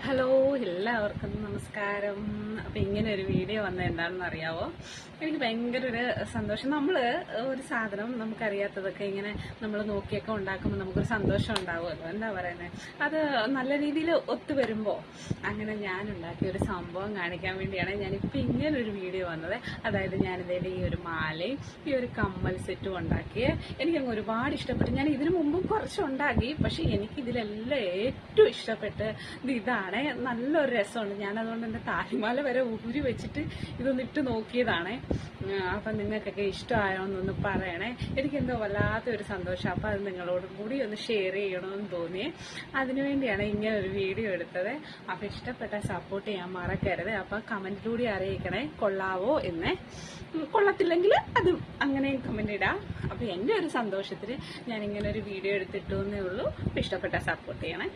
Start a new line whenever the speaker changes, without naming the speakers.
Hello, എല്ലാവർക്കും നമസ്കാരം. അപ്പം ഇങ്ങനെ ഒരു വീഡിയോ വന്നത് എന്താണെന്ന് അറിയാവോ? എനിക്ക് ഭയങ്കര ഒരു സന്തോഷം. നമ്മൾ ഒരു സാധനം നമുക്കറിയാത്തതൊക്കെ ഇങ്ങനെ നമ്മൾ നോക്കിയൊക്കെ ഉണ്ടാക്കുമ്പോൾ നമുക്കൊരു സന്തോഷം ഉണ്ടാവുമല്ലോ. എന്താ പറയുന്നത്, അത് നല്ല രീതിയിൽ ഒത്തുവരുമ്പോൾ അങ്ങനെ ഞാൻ ഉണ്ടാക്കിയ ഒരു സംഭവം കാണിക്കാൻ വേണ്ടിയാണ് ഞാനിപ്പോൾ ഇങ്ങനൊരു വീഡിയോ വന്നത്. അതായത് ഞാനിതേടെ ഈ ഒരു മാലയും ഈ ഒരു കമ്മൽ സെറ്റും ഉണ്ടാക്കി എനിക്കങ്ങ് ഒരുപാട് ഇഷ്ടപ്പെട്ടു. ഞാൻ ഇതിനു മുമ്പും കുറച്ചുണ്ടാക്കി, പക്ഷെ എനിക്കിതിലെല്ലാം ഏറ്റവും ഇഷ്ടപ്പെട്ട് ഇതാണ്. നല്ലൊരു രസമുണ്ട്. ഞാനതുകൊണ്ട് എൻ്റെ താലിമാല വരെ ഊരി വെച്ചിട്ട് ഇതൊന്നിട്ട് നോക്കിയതാണ്. അപ്പം നിങ്ങൾക്കൊക്കെ ഇഷ്ടമായോ എന്നൊന്ന് പറയണേ. എനിക്കെന്തോ വല്ലാത്തൊരു സന്തോഷം. അപ്പം അത് നിങ്ങളോടും കൂടി ഒന്ന് ഷെയർ ചെയ്യണമെന്ന് തോന്നി. അതിനുവേണ്ടിയാണ് ഇങ്ങനെ ഒരു വീഡിയോ എടുത്തത്. അപ്പം ഇഷ്ടപ്പെട്ട സപ്പോർട്ട് ചെയ്യാൻ മറക്കരുത്. അപ്പം കമൻറ്റിലൂടെ അറിയിക്കണേ കൊള്ളാവോ എന്ന്. കൊള്ളത്തില്ലെങ്കിൽ അതും അങ്ങനെയും കമൻറ്റ് ഇടാം. അപ്പം എൻ്റെ ഒരു സന്തോഷത്തിന് ഞാനിങ്ങനെ ഒരു വീഡിയോ എടുത്തിട്ടു എന്നേ ഉള്ളൂ. അപ്പം ഇഷ്ടപ്പെട്ട സപ്പോർട്ട് ചെയ്യണേ.